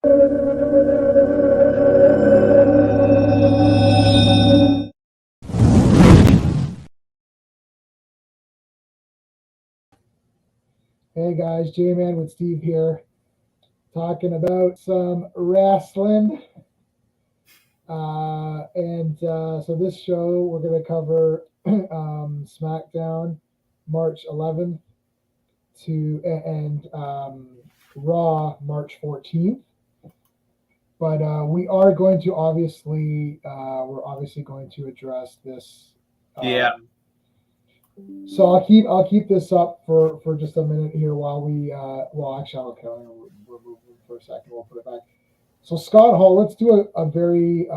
Hey guys, J-Man with Steve here, talking about some wrestling. So this show we're going to cover SmackDown March 11th and Raw March 14th. But we are going to we're obviously going to address this. Yeah. So I'll keep this up for just a minute here while actually we'll remove it for a second. We'll put it back. So Scott Hall, let's do a very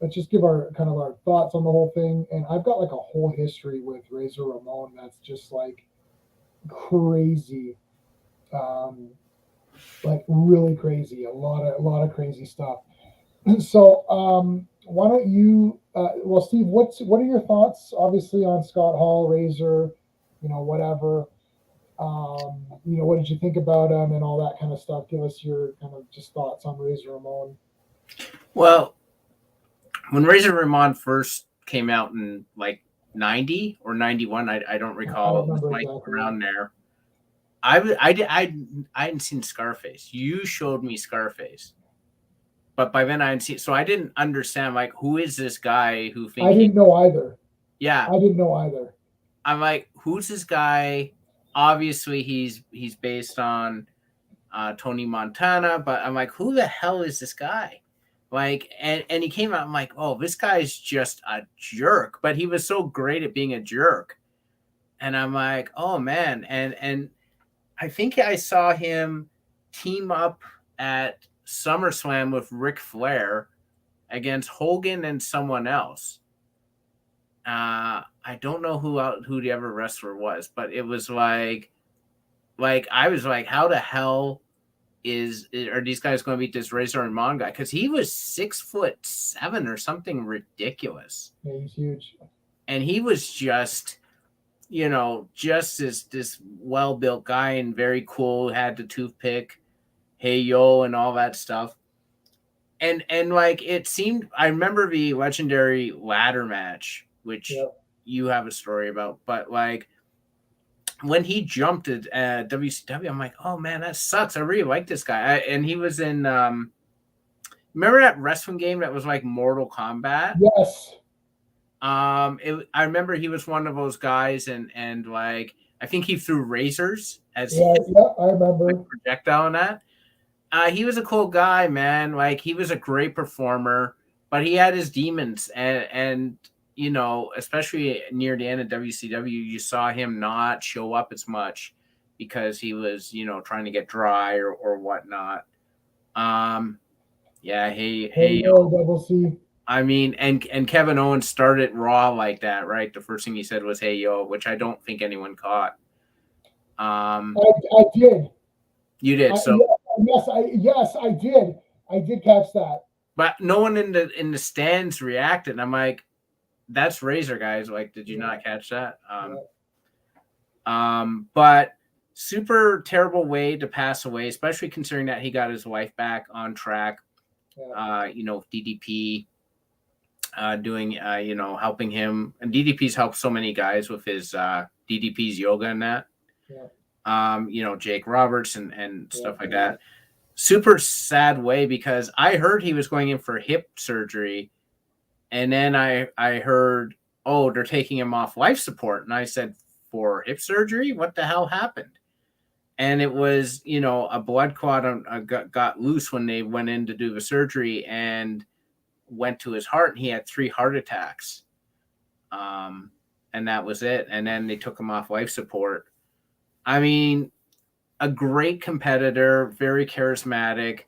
let's just give our kind of our thoughts on the whole thing. And I've got like a whole history with Razor Ramon that's just like crazy, like really crazy. A lot of crazy stuff. So why don't you? Well, Steve, what are your thoughts? Obviously on Scott Hall, Razor, whatever. What did you think about him and all that kind of stuff? Give us your kind of just thoughts on Razor Ramon. Well, when Razor Ramon first came out in like 90 or 91, I don't recall. It was like around there. I hadn't seen Scarface. You showed me Scarface, but by then I hadn't seen. So I didn't understand like who is this guy who thinks I didn't know either. Yeah, I didn't know either. I'm like, who's this guy? Obviously, he's based on Tony Montana, but I'm like, who the hell is this guy? Like, and he came out. I'm like, oh, this guy's just a jerk, but he was so great at being a jerk. And I'm like, oh man, and I think I saw him team up at SummerSlam with Ric Flair against Hogan and someone else. I don't know who the other wrestler was, but it was like I was like, how the hell are these guys going to beat this Razor Ramon guy? Because he was 6'7" or something ridiculous. Yeah, he's huge, and he was just this well-built guy and very cool. Had the toothpick, hey yo, and all that stuff. And like it seemed, I remember the legendary ladder match, which you have a story about, but like when he jumped at WCW, I'm like, oh man, that sucks. I really like this guy. And he was in remember that wrestling game that was like Mortal Kombat? Yes. I remember he was one of those guys, and like I think he threw razors as I remember like, projectile and that. He was a cool guy, man. Like he was a great performer, but he had his demons, and especially near the end of WCW, you saw him not show up as much because he was, trying to get dry or whatnot. Hey, Double C. I mean, and Kevin Owens started Raw like that, right? The first thing he said was "Hey yo," which I don't think anyone caught. I did. You did. Yes, I did. I did catch that. But no one in the stands reacted. And I'm like, that's Razor, guys. Like, did you not catch that? But super terrible way to pass away, especially considering that he got his wife back on track. DDP doing, helping him. And DDP's helped so many guys with his DDP's yoga and that. Jake Roberts and stuff like that. Super sad way because I heard he was going in for hip surgery. And then I heard, oh, they're taking him off life support. And I said, for hip surgery? What the hell happened? And it was, a blood clot got loose when they went in to do the surgery and went to his heart. And he had 3 heart attacks. And that was it. And then they took him off life support. I mean, a great competitor, very charismatic,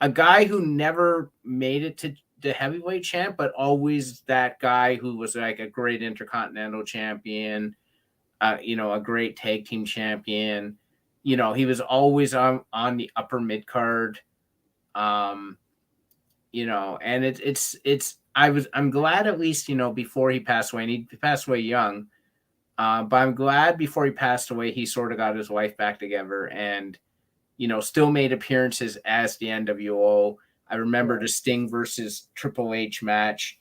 a guy who never made it to the heavyweight champ, but always that guy who was like a great intercontinental champion, a great tag team champion. He was always on the upper mid card. And I'm glad at least, before he passed away, and he passed away young. But I'm glad before he passed away, he sort of got his life back together and, still made appearances as the NWO. I remember Yeah. the Sting versus Triple H match.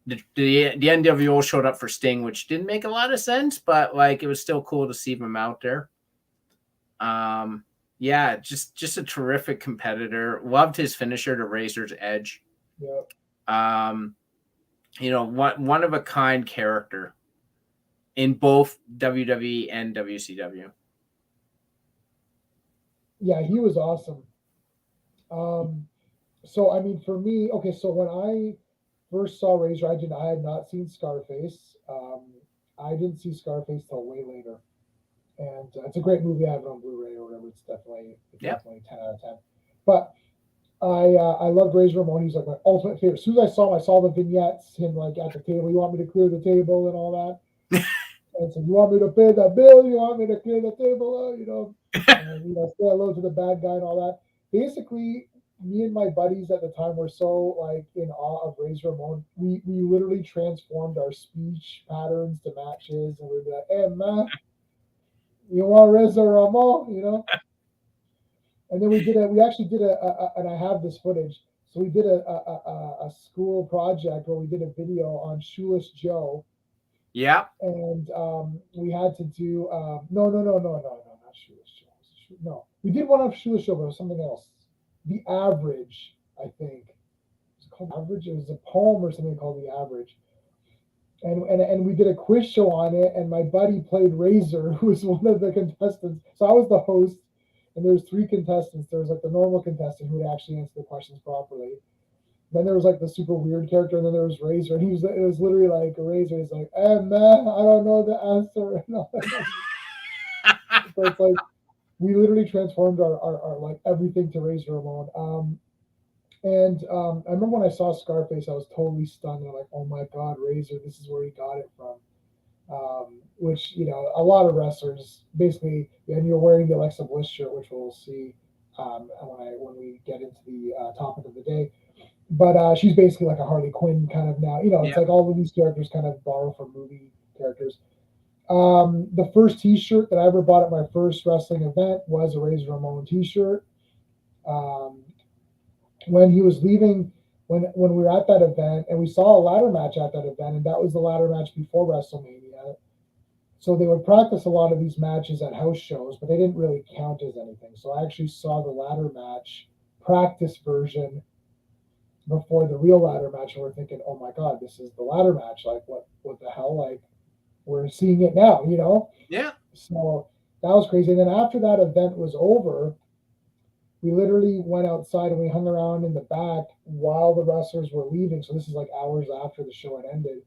The NWO showed up for Sting, which didn't make a lot of sense, but like it was still cool to see him out there. Yeah, just a terrific competitor. Loved his finisher, the Razor's Edge. Yep. One of a kind character in both WWE and WCW. Yeah, he was awesome. So I mean, for me, okay, so when I first saw Razor, I had not seen Scarface. I didn't see Scarface till way later, and it's a great movie. I have it on Blu-ray or whatever. It's Yep. definitely 10 out of 10. But I loved Razor Ramon. He's like my ultimate favorite. As soon as I saw him, I saw the vignettes, him like at the table. You want me to clear the table and all that. And so you want me to pay that bill? You want me to clear the table? Say hello to the bad guy and all that. Basically, me and my buddies at the time were so like in awe of Razor Ramon. We literally transformed our speech patterns to matches, and we'd be like, "Hey man, you want Razor Ramon?" And then we actually did and I have this footage. So we did a school project where we did a video on Shoeless Joe, Yeah. and we had to do no, not Shoeless Joe. No, we did one of Shoeless Joe, but it was something else. The Average, I think. Was it called Average? It was a poem or something called The Average. And we did a quiz show on it, and my buddy played Razor, who was one of the contestants. So I was the host, and there was three contestants. There was like the normal contestant who would actually answer the questions properly. Then there was like the super weird character, and then there was Razor, and it was literally like Razor. He's like, "Hey man, I don't know the answer." So it's like we literally transformed our like everything to Razor Ramon. And I remember when I saw Scarface, I was totally stunned. I'm like, "Oh my God, Razor! This is where he got it from." Which a lot of wrestlers basically, and you're wearing the Alexa Bliss shirt, which we'll see when we get into the topic of the day. But she's basically like a Harley Quinn kind of now. It's like all of these characters kind of borrow from movie characters. The first T-shirt that I ever bought at my first wrestling event was a Razor Ramon T-shirt. When he was leaving, when we were at that event, and we saw a ladder match at that event, and that was the ladder match before WrestleMania. So they would practice a lot of these matches at house shows, but they didn't really count as anything. So I actually saw the ladder match practice version before the real ladder match, and we're thinking, "Oh my God, this is the ladder match! Like, what the hell? Like, we're seeing it now, Yeah. So that was crazy. And then after that event was over, we literally went outside and we hung around in the back while the wrestlers were leaving. So this is like hours after the show had ended,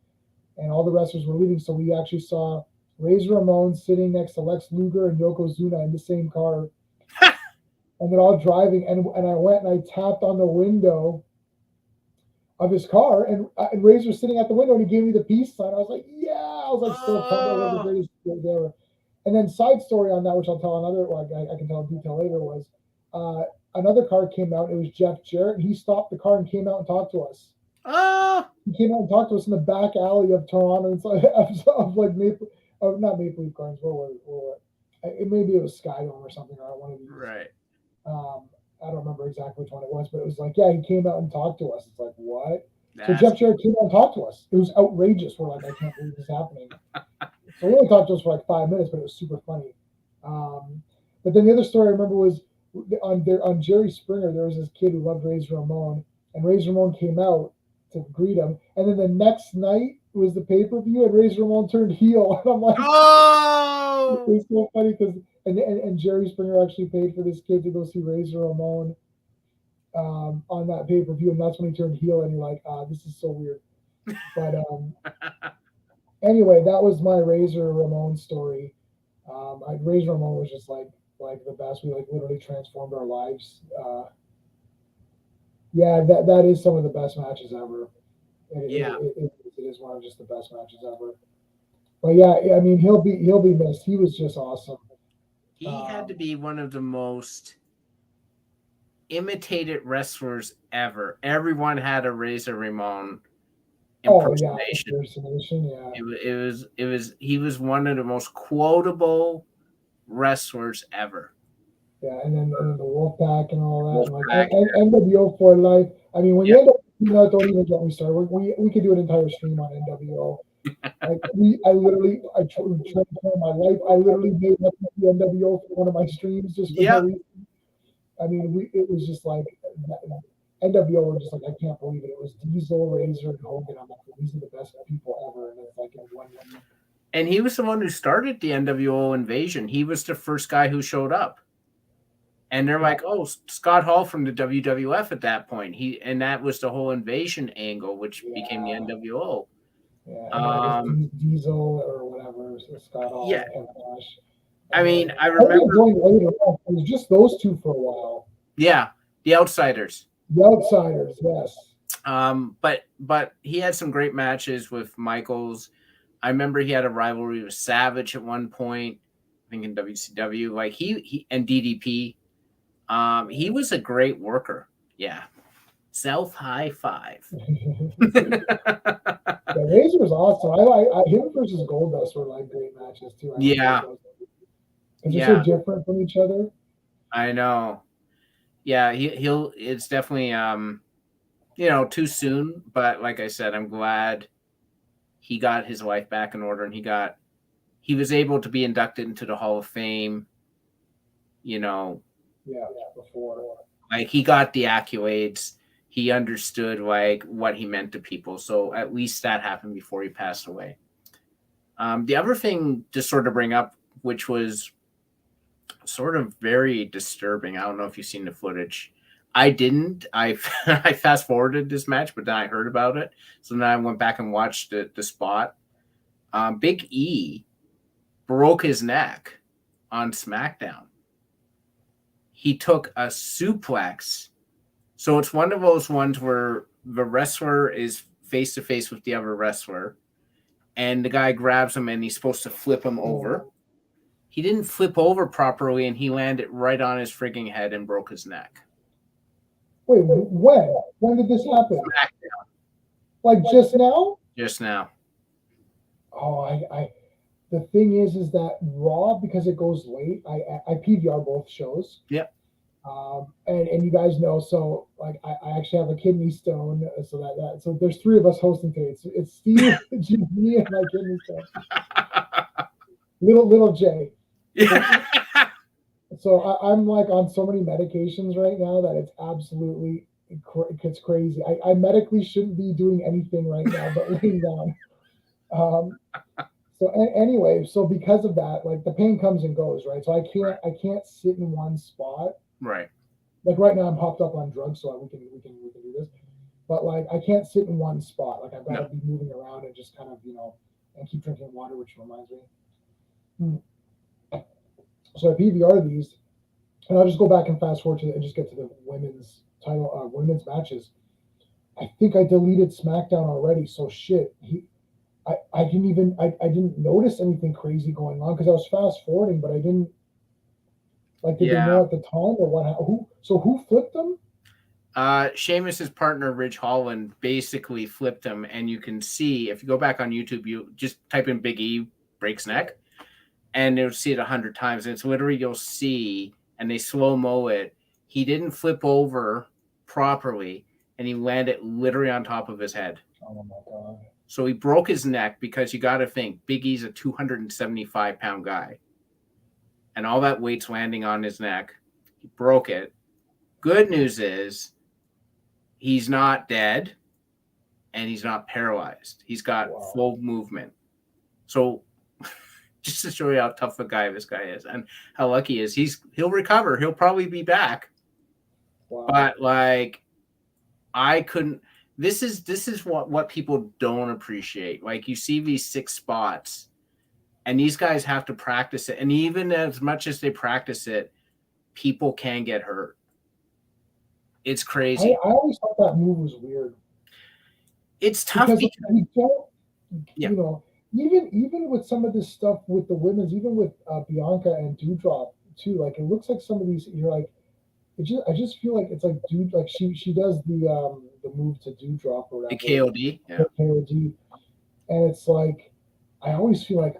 and all the wrestlers were leaving. So we actually saw Razor Ramon sitting next to Lex Luger and Yokozuna in the same car, and they're all driving. And I went and I tapped on the window of his car, and Razor sitting at the window, and he gave me the peace sign. I was like, yeah, I was like so pumped. I was the greatest day ever. And then side story on that, which I'll tell another, I can tell in detail later, was another car came out. It was Jeff Jarrett. He stopped the car and came out and talked to us. He came out and talked to us in the back alley of Toronto, of like not Maple Leaf Gardens. Maybe it was Skydome or something, or one of these. Right. I don't remember exactly which one it was, but it was like, yeah, he came out and talked to us. It's like, what? So That's Jeff Jarrett came out and talked to us. It was outrageous. We're like, I can't believe this is happening. So he only talked to us for like 5 minutes, but it was super funny. But then the other story I remember was on Jerry Springer. There was this kid who loved Razor Ramon, and Razor Ramon came out to greet him. And then the next night was the pay-per-view, and Razor Ramon turned heel. And I'm like, oh, it's so funny because and Jerry Springer actually paid for this kid to go see Razor Ramon on that pay-per-view, and that's when he turned heel. And you're like, this is so weird. But anyway, that was my Razor Ramon story. Razor Ramon was just like the best. We like literally transformed our lives. Yeah, that is some of the best matches ever. It is one of just the best matches ever. But yeah, I mean he'll be missed. He was just awesome. He had to be one of the most imitated wrestlers ever. Everyone had a Razor Ramon impersonation. Yeah. He was one of the most quotable wrestlers ever. Yeah, and then the Wolfpack and all that, and like Wolfpack. NWO for life. I mean, when Yeah. you end up, don't even get me started. We could do an entire stream on NWO. Like I transformed my life. I literally made up the NWO for one of my streams just for no Yeah. reason. I mean, it was just like NWO were just like, I can't believe it. It was Diesel, Razor, and Hogan. I'm like, these are the best people ever, and it's like in one week. And he was the one who started the NWO invasion. He was the first guy who showed up. And they're like, oh, Scott Hall from the WWF at that point. And that was the whole invasion angle, which became the NWO. Yeah, and then it was Diesel or whatever, so Scott Hall Yeah. and Kevin Nash. I mean, I remember joined later on. It was just those two for a while. Yeah, the Outsiders. The Outsiders, yes. But he had some great matches with Michaels. I remember he had a rivalry with Savage at one point, I think in WCW. Like he and DDP. He was a great worker. Yeah. Self high five. Yeah, Razor was awesome. I him versus Goldust were like great matches too. Yeah. Because they're so different from each other. I know. Yeah, he'll. It's definitely too soon. But like I said, I'm glad he got his life back in order, and he was able to be inducted into the Hall of Fame. Before. Like he got the accolades. He understood like what he meant to people. So at least that happened before he passed away. The other thing to sort of bring up, which was sort of very disturbing. I don't know if you've seen the footage. I didn't. I fast forwarded this match, but then I heard about it. So then I went back and watched the spot. Big E broke his neck on SmackDown. He took a suplex. So it's one of those ones where the wrestler is face to face with the other wrestler, and the guy grabs him and he's supposed to flip him over. He didn't flip over properly, and he landed right on his freaking head and broke his neck. Wait, when? When did this happen? SmackDown. Like just now? Just now. Oh, the thing is that Raw, because it goes late, I PVR both shows. Yep. And you guys know, so like I actually have a kidney stone, so there's three of us hosting today. It's Steve, me, and my kidney stone. Little J. Yeah. So I'm like on so many medications right now that it's absolutely it's crazy. I medically shouldn't be doing anything right now but laying down. So anyway, so because of that, like the pain comes and goes, right? So I can't sit in one spot. Right. Like right now I'm popped up on drugs, so we can do this. But like I can't sit in one spot. Like I've got to be moving around and just kind of, and keep drinking water, which reminds me. So I PVR these, and I'll just go back and fast forward and just get to the women's title, women's matches. I think I deleted SmackDown already, so shit. I didn't notice anything crazy going on because I was fast forwarding, but I didn't. Like, did they know at the time or what? Who flipped them? Sheamus's partner Ridge Holland basically flipped him, and you can see if you go back on YouTube, you just type in Big E breaks neck, and you'll see it 100 times. And it's literally you'll see, and they slow-mo it. He didn't flip over properly, and he landed literally on top of his head. Oh my god! So he broke his neck because you got to think Big E's a 275-pound guy, and all that weight's landing on his neck. He broke it. Good news is he's not dead and he's not paralyzed. He's got full movement. So just to show you how tough a guy this guy is and how lucky he is, he'll recover. He'll probably be back. Wow. But like I couldn't. This is what people don't appreciate. Like you see these 6 spots, and these guys have to practice it. And even as much as they practice it, people can get hurt. It's crazy. I always thought that move was weird. It's tough because we don't, even with some of this stuff with the women's, even with Bianca and Dewdrop too. Like it looks like some of these, you're like, I just feel like it's like like she does the move to Dewdrop or whatever. The KOD, KOD, and it's like I always feel like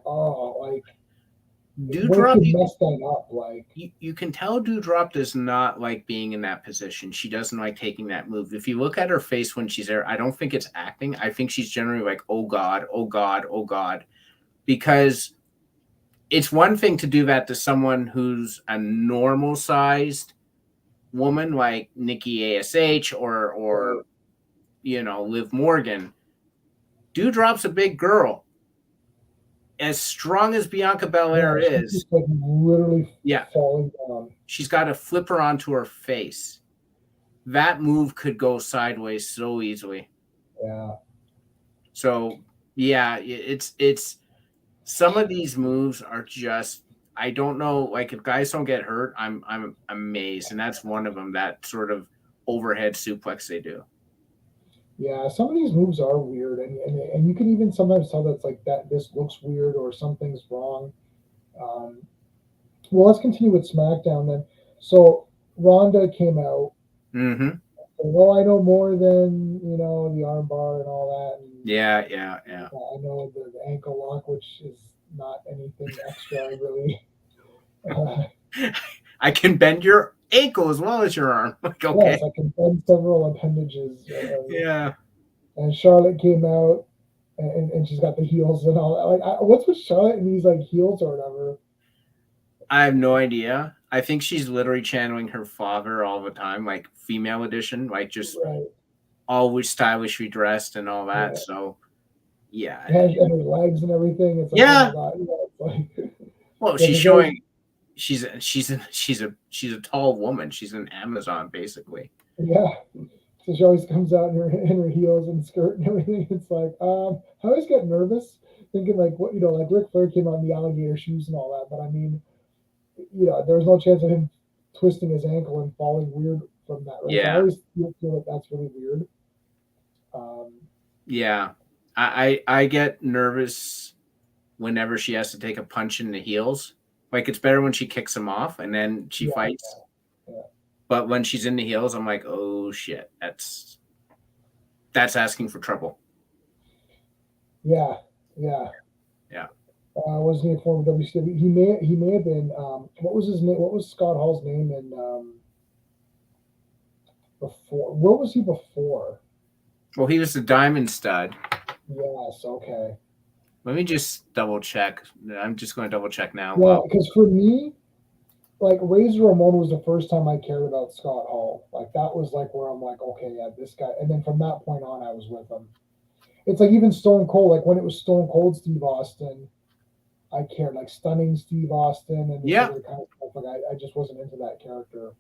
What if Dewdrop, you mess that up? Like, you can tell Dewdrop does not like being in that position. She doesn't like taking that move. If you look at her face when she's there, I don't think it's acting. I think she's generally like, oh God, oh God, oh God. Because it's one thing to do that to someone who's a normal sized woman like Nikki ASH or Liv Morgan. Dewdrop's a big girl. As strong as Bianca Belair is, just like literally yeah, falling down. She's got a flipper onto her face. That move could go sideways so easily. Yeah. So yeah, it's some of these moves are just, I don't know, like if guys don't get hurt, I'm amazed, and that's one of them. That sort of overhead suplex they do. Yeah, some of these moves are weird, and you can even sometimes tell that's like that this looks weird or something's wrong. Well, let's continue with SmackDown then. So Ronda came out. Mm-hmm. Well, I know more than the armbar and all that. And, yeah. I know the ankle lock, which is not anything extra, really. I can bend your ankle as well as your arm. Like, okay. Yes, I can bend several appendages. Yeah. And Charlotte came out, and she's got the heels and all that. Like, what's with Charlotte and these like heels or whatever? I have no idea. I think she's literally channeling her father all the time, like female edition, like just always stylishly dressed and all that. Yeah. So, yeah. And her legs and everything. It's like, yeah. Oh my God. It's like, well, she's showing she's a tall woman. She's an Amazon basically. Yeah. So she always comes out in her heels and skirt and everything. It's like, I always get nervous thinking like what like Ric Flair came out in the alligator shoes and all that, but I mean, there's no chance of him twisting his ankle and falling weird from that. Right? Yeah. I always feel like that's really weird. Yeah. I get nervous whenever she has to take a punch in the heels. Like it's better when she kicks him off and then she fights. Yeah. But when she's in the heels, I'm like, oh shit, that's asking for trouble. Yeah. Wasn't he a former WCW? He may have been. What was his name? What was Scott Hall's name in before? Where was he before? Well, he was the Diamond Stud. Yes. Okay. Let me just double check. I'm just going to double check now. Yeah, because for me, like Razor Ramon was the first time I cared about Scott Hall. Like that was like where I'm like, okay, yeah, this guy. And then from that point on, I was with him. It's like even Stone Cold. Like when it was Stone Cold Steve Austin, I cared. Like Stunning Steve Austin and yeah, other kind of stuff. Like I just wasn't into that character.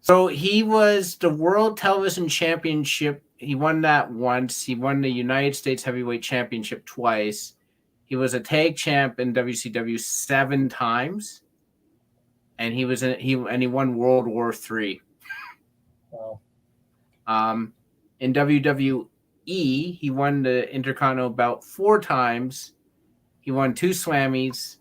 So he was the World Television Championship. He won that once. He won the United States Heavyweight Championship twice. He was a tag champ in WCW 7 times, and he won World War III. Wow. In WWE, he won the Intercontinental belt 4 times. He won 2 Slammies,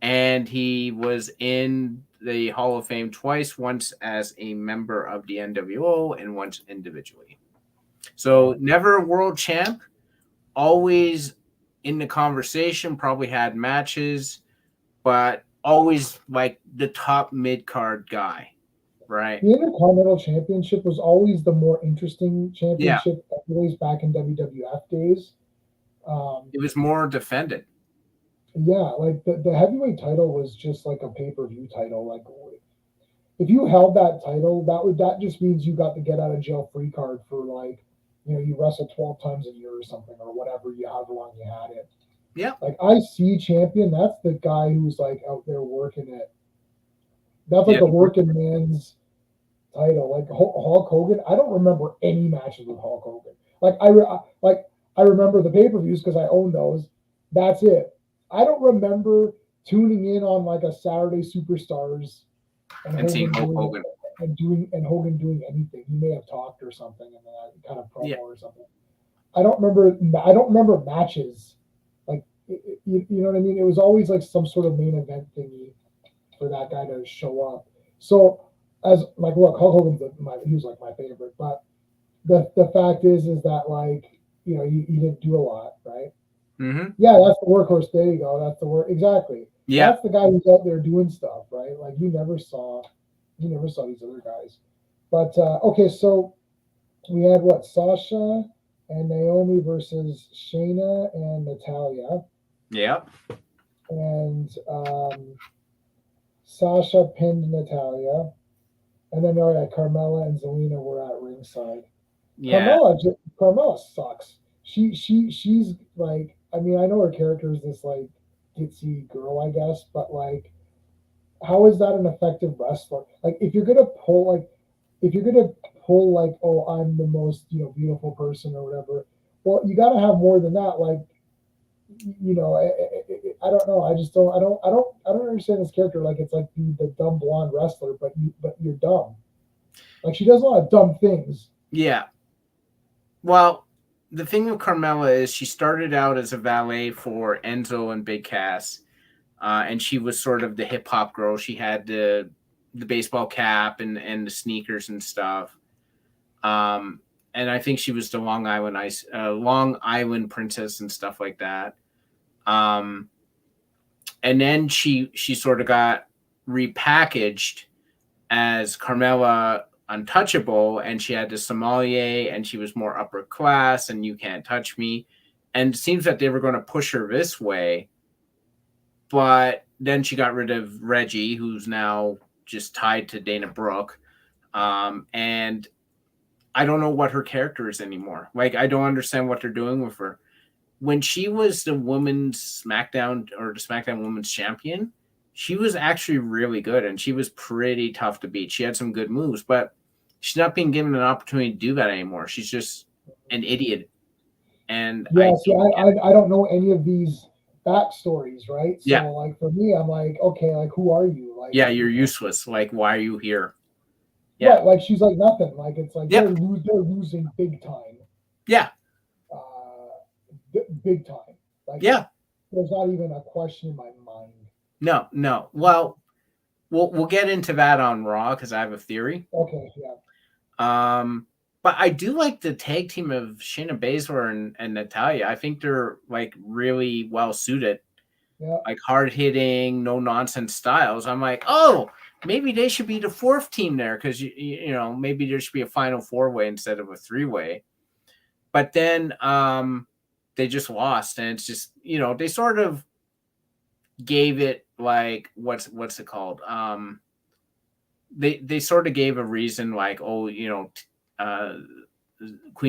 and he was in the Hall of Fame twice, once as a member of the NWO and once individually. So never a world champ, always in the conversation, probably had matches, but always like the top mid-card guy, right? The Intercontinental Championship was always the more interesting championship anyways back in WWF days. It was more defended. Yeah, like the heavyweight title was just like a pay-per-view title. Like if you held that title, that just means you got the get out of jail free card for like, you wrestle 12 times a year or something or whatever however long you had it. Yeah. Like IC champion, that's the guy who's like out there working it. That's like the working man's title. Like Hulk Hogan, I don't remember any matches with Hulk Hogan. Like I remember the pay-per-views because I own those. That's it. I don't remember tuning in on like a Saturday Superstars and seeing Hulk Hogan and Hogan doing anything. He may have talked or something and then kind of promo or something. I don't remember matches. Like you know what I mean? It was always like some sort of main event thingy for that guy to show up. So as like look, Hulk Hogan's he was like my favorite, but the fact is that like he didn't do a lot, right? Mm-hmm. Yeah, that's the workhorse. There you go. That's the work. Exactly. Yeah. That's the guy who's out there doing stuff, right? Like you never saw these other guys. But okay, so we had what? Sasha and Naomi versus Shayna and Natalya, Yeah. and Sasha pinned Natalya, and then oh yeah, Carmella and Zelina were at ringside. Yeah. Carmella sucks. She's like, I mean, I know her character is this like ditzy girl, I guess, but like, how is that an effective wrestler? Like, if you're gonna pull like, oh, I'm the most beautiful person or whatever, well, you got to have more than that. Like, I don't know. I just don't. I don't understand this character. Like, it's like the dumb blonde wrestler, but you're dumb. Like, she does a lot of dumb things. Yeah. Well, the thing with Carmella is she started out as a valet for Enzo and Big Cass, and she was sort of the hip hop girl. She had the baseball cap and the sneakers and stuff. And I think she was the Long Island princess and stuff like that. Um, and then she sort of got repackaged as Carmella Untouchable, and she had the sommelier, and she was more upper class, and you can't touch me. And it seems that they were going to push her this way, but then she got rid of Reggie, who's now just tied to Dana Brooke. And I don't know what her character is anymore. Like, I don't understand what they're doing with her. When she was the women's SmackDown or the SmackDown Women's Champion, she was actually really good and she was pretty tough to beat. She had some good moves, but she's not being given an opportunity to do that anymore. She's just an idiot. And Yeah, see, I don't know any of these backstories, right? So yeah, like for me, I'm like, okay, like who are you? Like, yeah, you're useless. Like, why are you here? Yeah, right? Like she's like nothing. Like it's like yep, they're losing big time, yeah, big time. Like yeah. there's not even a question in my mind. No. Well, we'll get into that on Raw because I have a theory. Okay, yeah. But I do like the tag team of Shayna Baszler and Natalya. I think they're like really well suited, Yeah. like hard hitting, no nonsense styles. I'm like, oh, maybe they should be the fourth team there because you know maybe there should be a final 4-way instead of a 3-way. But then they just lost, and it's just they sort of gave it like what's it called? They sort of gave a reason like Queen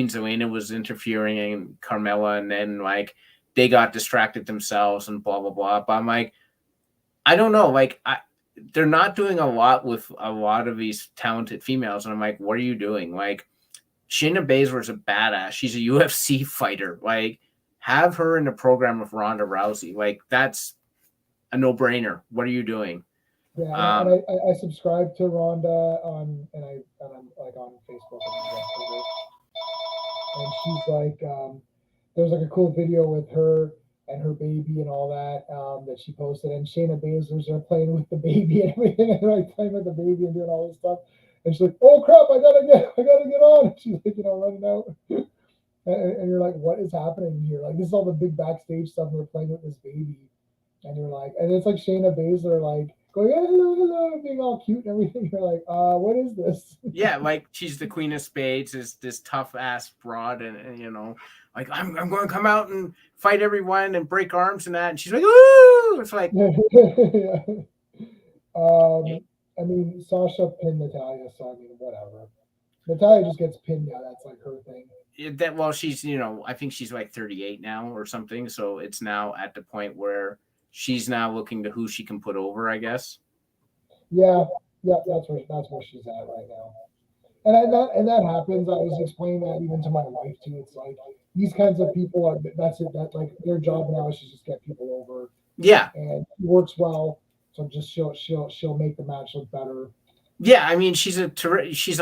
Zelina was interfering in Carmella, and then like they got distracted themselves and blah blah blah. But I'm like, I don't know, like they're not doing a lot with a lot of these talented females, and I'm like, what are you doing? Like Shayna Baszler is a badass. She's a UFC fighter. Like have her in the program with Ronda Rousey. Like that's a no brainer. What are you doing? Yeah, and I subscribe to Rhonda and I'm like on Facebook and she's like there's like a cool video with her and her baby and all that that she posted, and Shayna Baszler's are playing with the baby and everything, and they're like playing with the baby and doing all this stuff, and she's like, oh crap, I gotta get on, and she's like running out, and you're like, what is happening here? Like this is all the big backstage stuff, and they're playing with this baby. And you're like, and it's like Shayna Baszler, like going, hey, hello, being all cute and everything. You're like, what is this? Yeah, like she's the Queen of Spades, is this tough ass broad, and like I'm going to come out and fight everyone and break arms and that, and she's like, ooh, it's like, Yeah. I mean, Sasha pinned Natalya, so I mean, whatever. Natalya just gets pinned now. That's like her thing. that. Well, she's I think she's like 38 now or something, so it's now at the point where she's now looking to who she can put over, I guess. Yeah, yeah, that's where she's at right now. And that happens. I was explaining that even to my wife too. It's like these kinds of people are that's it. That like their job now is to just get people over. Yeah, And it works well. So just she'll make the match look better. yeah. I mean, she's a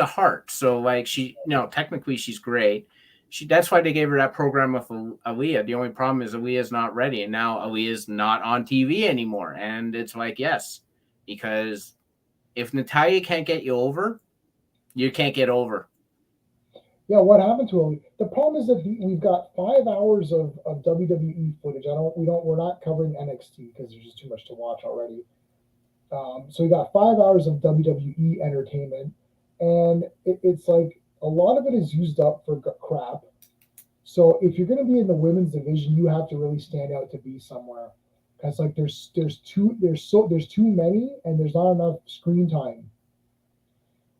heart, so like technically she's great. That's why they gave her that program with Aaliyah. The only problem is Aaliyah's not ready, and now Aaliyah's not on TV anymore. And it's like, yes, because if Natalya can't get you over, you can't get over. Yeah, what happened to Elite? The problem is that we've got 5 hours of WWE footage. We're not covering NXT because there's just too much to watch already. So we got 5 hours of WWE entertainment, and it's like a lot of it is used up for crap. So if you're going to be in the women's division, you have to really stand out to be somewhere, because like there's too many, and there's not enough screen time.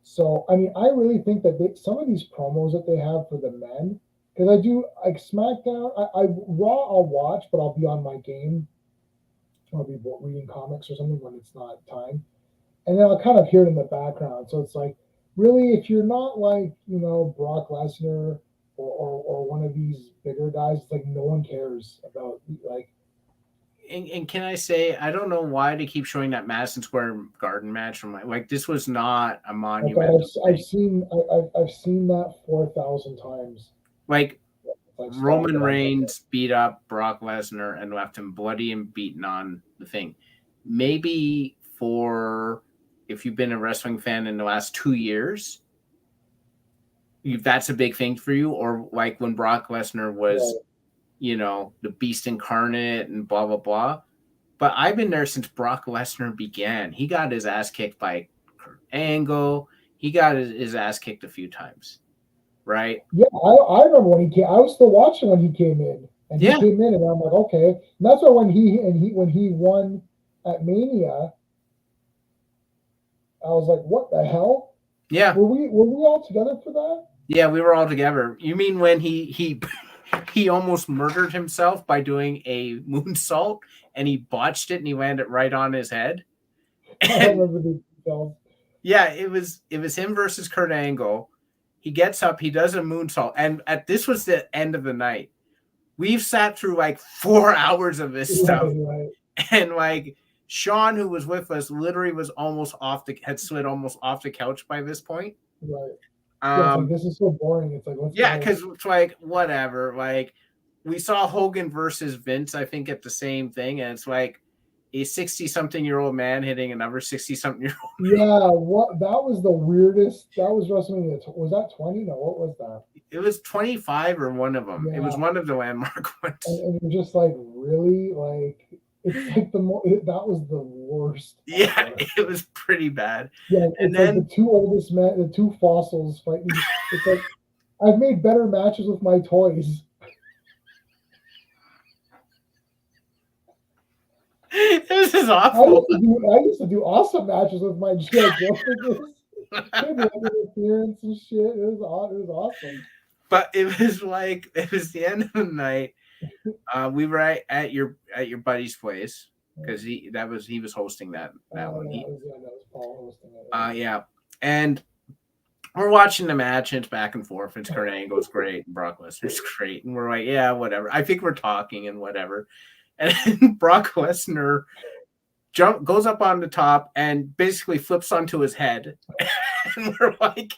So I mean, I really think that some of these promos that they have for the men, because I do like SmackDown, I Raw I'll watch, but I'll be on my game. I'll be reading comics or something when it's not time, and then I'll kind of hear it in the background. So it's like, really, if you're not like Brock Lesnar or one of these bigger guys, it's like no one cares about like. And can I say, I don't know why they keep showing that Madison Square Garden match from like this was not a Oh God, monumental thing. I've seen that 4,000 times. Like Like stop Roman it, I'm like, Reigns beat up Brock Lesnar and left him bloody and beaten on the thing. Maybe for if you've been a wrestling fan in the last 2 years, that's a big thing for you. Or like when Brock Lesnar was, right. the beast incarnate and blah, blah, blah. But I've been there since Brock Lesnar began. He got his ass kicked by Kurt Angle. He got his ass kicked a few times, right? Yeah, I remember when he came. I was still watching when he came in, and he Yeah, came in, and I'm like, okay. And that's why when he won at Mania, I was like, what the hell? yeah, Were we all together for that? yeah. We were all together. You mean when he he almost murdered himself by doing a moonsault and he botched it and he landed right on his head? I don't And remember the details. yeah, it was him versus Kurt Angle. He gets up, he does a moonsault, and this was the end of the night. We've sat through like 4 hours of this stuff, Right, right, and like Sean, who was with us, literally was almost had slid almost off the couch by this point. right. Yeah, it's like Um, this is so boring. It's like let's yeah, go. because it's like whatever. Like we saw Hogan versus Vince, I think, at the same thing, and it's like a 60-something-year-old man hitting another 60-something-year-old. Yeah, what that was the weirdest. That was WrestleMania. Was that 20? No, what was that? It was 25 or one of them. It was Yeah, one of the landmark ones. and you're just like really like it's like that was the worst Yeah, ever. it was pretty bad. Yeah, And it's like the then two oldest men, the two fossils fighting. It's like I've made better matches with my toys. this is awful. I used to do awesome matches with my GI Joe figures. They had interference and shit. It was awesome. But it was the end of the night. We were at your buddy's place because he was hosting that one. Yeah, that was Paul hosting it. Yeah, and we're watching the match and it's back and forth. And Kurt Angle's great and Brock Lesnar's great, and we're like, yeah, whatever. I think we're talking and whatever. And then Brock Lesnar goes up on the top and basically flips onto his head, and we're like,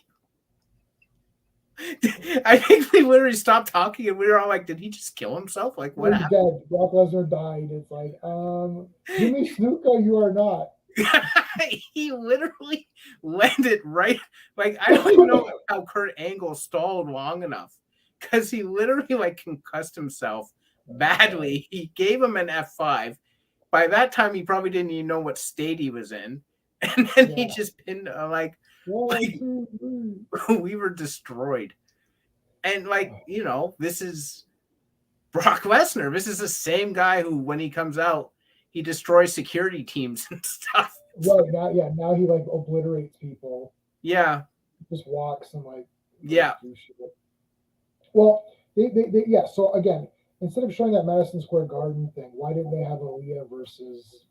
I think we literally stopped talking and we were all like, did he just kill himself? Like, what He's happened? dead. Brock Lesnar died. It's like, Jimmy Snuka, you are not. He literally landed right. Like, I don't even know how Kurt Angle stalled long enough because he literally like concussed himself badly. He gave him an F5. By that time, he probably didn't even know what state he was in. And then he just pinned, like, 1, 2, 3. we were destroyed. And, like, this is Brock Lesnar. This is the same guy who, when he comes out, he destroys security teams and stuff. Right now, yeah, now he like obliterates people. Yeah. Just walks and like Yeah. do shit. Well, they yeah. So again, instead of showing that Madison Square Garden thing, why didn't they have Aaliyah versus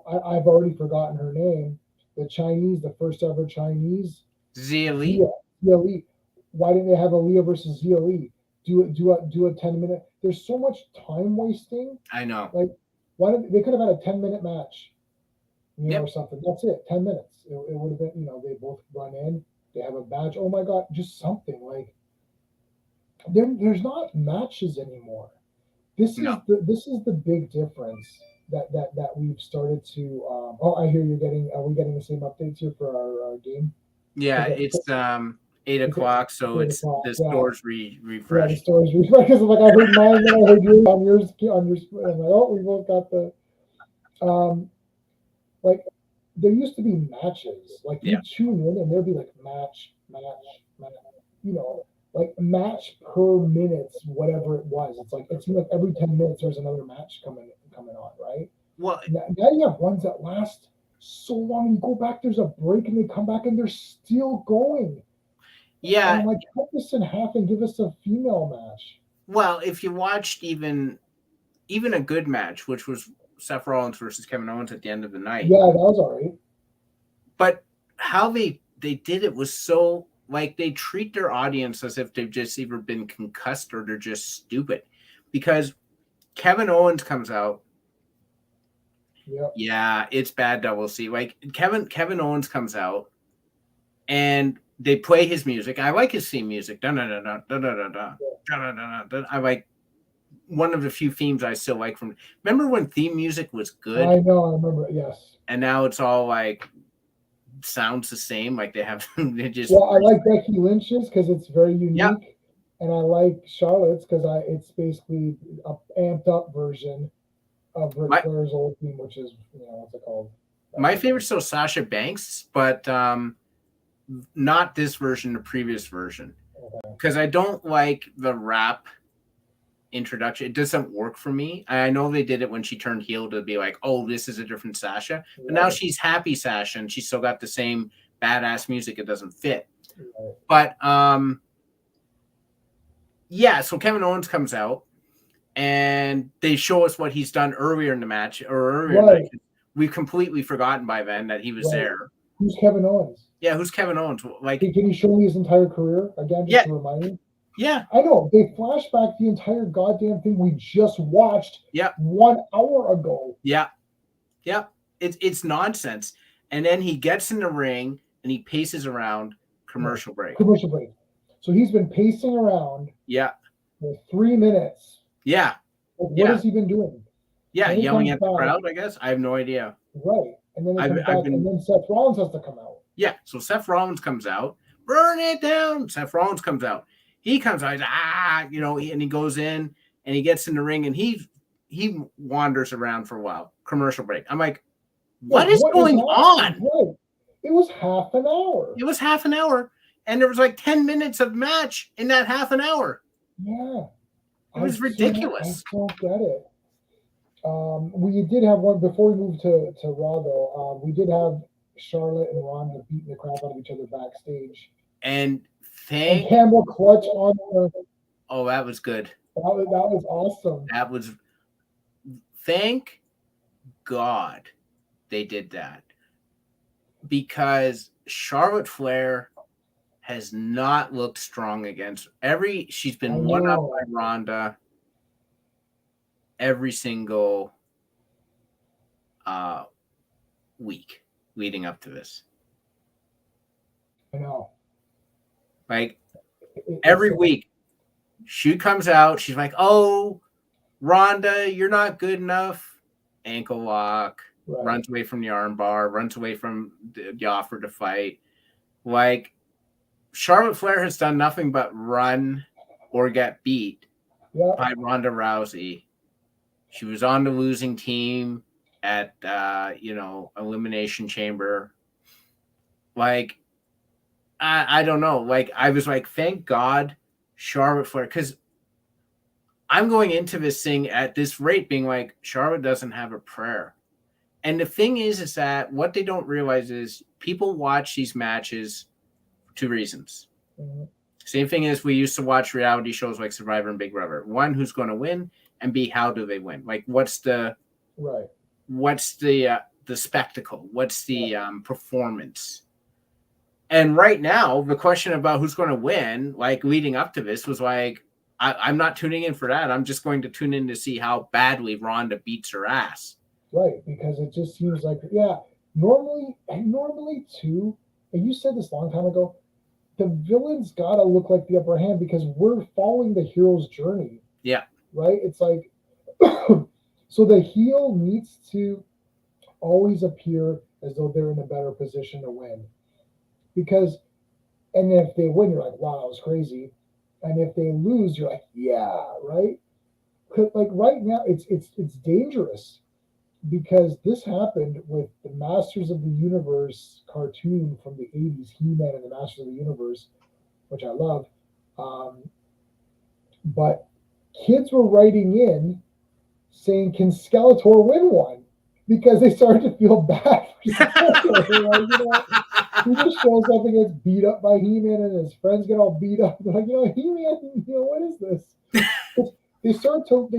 I've already forgotten her name. The Chinese, the first ever Chinese, Zia Lee. Zia Lee. Why didn't they have Aaliyah versus Zia Lee? Do a 10-minute. There's so much time wasting. I know. Like, why did they could have had a 10-minute match, or something. That's it, 10 minutes. It would have been, they both run in, they have a badge. Oh my God, just something like there's not matches anymore. This is the big difference that we've started to. I hear you're getting. Are we getting the same updates here for our game? Yeah, it's 8 o'clock, so 8 it's o'clock. the Yeah. store's Yeah, the refreshed. story's refreshed because like I heard mine, then I heard yours on yours. I'm like, oh, we both got the like. There used to be matches. Like Yeah. you tune in and there'd be like match, you know, like match per minutes, whatever it was. It's like it seemed like every 10 minutes there's another match coming on, right? Well, Now you have ones that last so long. You go back, there's a break, and they come back and they're still going. And yeah. I'm like, cut this in half and give us a female match. Well, if you watched even a good match, which was Seth Rollins versus Kevin Owens at the end of the night, Yeah, that was all right. but how they did it was so like they treat their audience as if they've just either been concussed or they're just stupid, because Kevin Owens comes out. Yep. Yeah, it's bad double C. Like Kevin Owens comes out and they play his music. I like his theme music. I like one of the few themes I still like from. Remember when theme music was good? I know, I remember. Yes. And now it's all like sounds the same. Like they just. Well, I like Becky Lynch's because it's very unique, yeah. And I like Charlotte's because it's basically a amped up version of Ric Flair's old theme, which is what's it called? My favorite's still Sasha Banks, but not this version, the previous version, because I don't like the rap introduction. It doesn't work for me. I know they did it when she turned heel to be like, oh, this is a different Sasha, but now she's happy Sasha and she's still got the same badass music. It doesn't fit. But yeah, so Kevin Owens comes out and they show us what he's done earlier in the match or earlier in the night. We've completely forgotten by then that he was there. Who's Kevin Owens? Yeah, who's Kevin Owens? Like, can you show me his entire career again, just to remind me? Yeah, I know they flash back the entire goddamn thing we just watched. 1 hour ago. Yeah. It's nonsense. And then he gets in the ring and he paces around. Commercial break. So he's been pacing around. Yeah. For 3 minutes. Yeah. What has he been doing? Yeah, yelling at the crowd, I guess. I have no idea. Right. And then and then Seth Rollins has to come out. Yeah. So Seth Rollins comes out. Burn it down. Seth Rollins comes out. He comes out. He's and he goes in and he gets in the ring and he wanders around for a while. Commercial break. I'm like, what is going on? Right. It was half an hour. It was half an hour. And there was like 10 minutes of match in that half an hour. Yeah. It was ridiculous. I don't get it. We did have one before we moved to Raw though. We did have Charlotte and Ronda beating the crap out of each other backstage. And Campbell clutch on her. Oh, that was good. That was awesome. That was. Thank God they did that, because Charlotte Flair has not looked strong against she's been one up by Ronda every single week leading up to this. I know. Like every week she comes out, she's like, oh, Ronda, you're not good enough. Ankle lock, runs away from the arm bar, runs away from the offer to fight. Like, Charlotte Flair has done nothing but run or get beat by Ronda Rousey. She was on the losing team at Elimination Chamber. Like, I don't know. Like, I was like, thank God Charlotte Flair, because I'm going into this thing at this rate being like, Charlotte doesn't have a prayer. And the thing is that what they don't realize is people watch these matches for 2 reasons. Mm-hmm. Same thing as we used to watch reality shows like Survivor and Big Brother. 1, who's going to win, and B, how do they win? Like, what's the spectacle? What's the performance? And right now, the question about who's going to win, like leading up to this, was like, I'm not tuning in for that. I'm just going to tune in to see how badly Ronda beats her ass. Right, because it just seems like, normally too, and you said this a long time ago, the villain's got to look like the upper hand because we're following the hero's journey. Yeah. Right? It's like, so the heel needs to always appear as though they're in a better position to win. Because And if they win, you're like, wow, that was crazy. And if they lose, you're like, yeah, right. Like right now, it's dangerous because this happened with the Masters of the Universe cartoon from the 80s, He-Man and the Masters of the Universe, which I love. Um, but kids were writing in saying, "Can Skeletor win one?" Because they started to feel bad for Skeletor. Like, he just shows up and gets beat up by He-Man, and his friends get all beat up. They're like, He-Man, what is this? They start to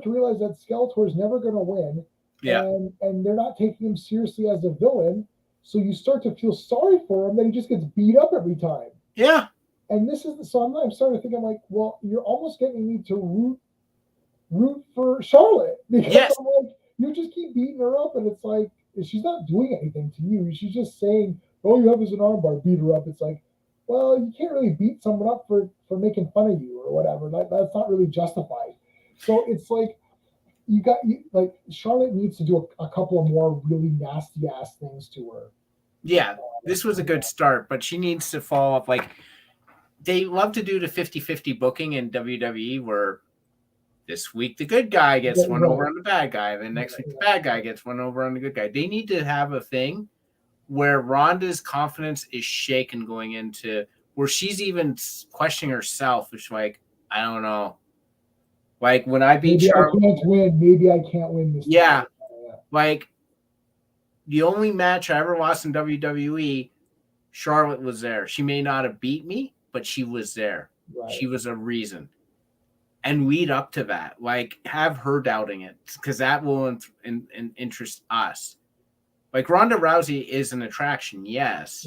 realize that Skeletor is never going to win, Yeah. and they're not taking him seriously as a villain. So you start to feel sorry for him that he just gets beat up every time. Yeah. And this is so I'm starting to think, I'm like, well, you're almost getting me to root for Charlotte because Yes. I'm like, you just keep beating her up, and it's like she's not doing anything to you. She's just saying, "All you have is an armbar. Beat her up." It's like, well, you can't really beat someone up for making fun of you or whatever. That's not really justified. So it's like like Charlotte needs to do a couple of more really nasty ass things to her. Yeah, this was a good start, but she needs to follow up. Like, they love to do the 50-50 booking in WWE where this week the good guy gets one over on the bad guy, then next week the bad guy gets one over on the good guy. They need to have a thing where Ronda's confidence is shaken going into where she's even questioning herself. It's like, I don't know. Like when I beat Charlotte, maybe I can't win this. Yeah. Like the only match I ever lost in WWE, Charlotte was there. She may not have beat me, but she was there. Right. She was a reason. And lead up to that, like have her doubting it, because that will interest us. Like Ronda Rousey is an attraction, yes,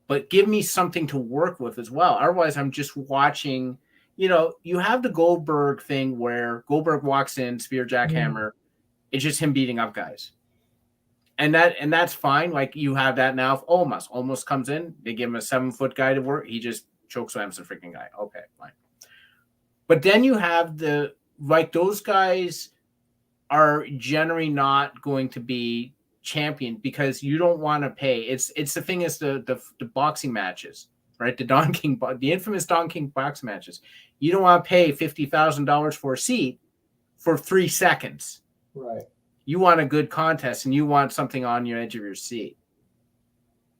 but give me something to work with as well. Otherwise, I'm just watching. You have the Goldberg thing where Goldberg walks in, spear jackhammer. It's just him beating up guys, and that's fine. Like you have that now. If Omos comes in, they give him a 7-foot guy to work. He just chokeslams the freaking guy. Okay, fine. But then you have those guys are generally not going to be championed because you don't want to pay. It's the thing is the boxing matches, right? The infamous Don King boxing matches. You don't want to pay $50,000 for a seat for 3 seconds. Right. You want a good contest and you want something on your edge of your seat.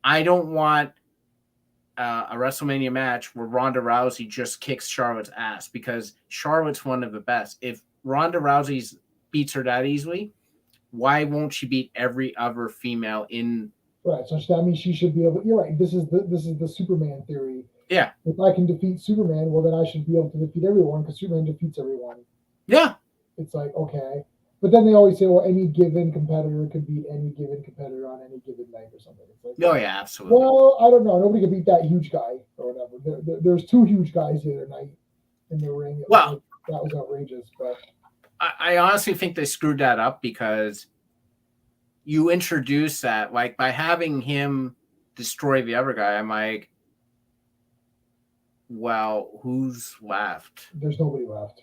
I don't want a WrestleMania match where Ronda Rousey just kicks Charlotte's ass because Charlotte's one of the best. If Ronda Rousey beats her that easily, why won't she beat every other female in? Right. So that means she should be able. You're right. This is the Superman theory. Yeah. If I can defeat Superman, well then I should be able to defeat everyone because Superman defeats everyone. Yeah. It's like, okay. But then they always say, well, any given competitor could beat any given competitor on any given night or something. It's like, oh, yeah, absolutely. Well, I don't know. Nobody can beat that huge guy or whatever. There's 2 huge guys the other night in the ring. That was outrageous. But I honestly think they screwed that up because you introduce that, like, by having him destroy the other guy, I'm like, well, who's left? There's nobody left.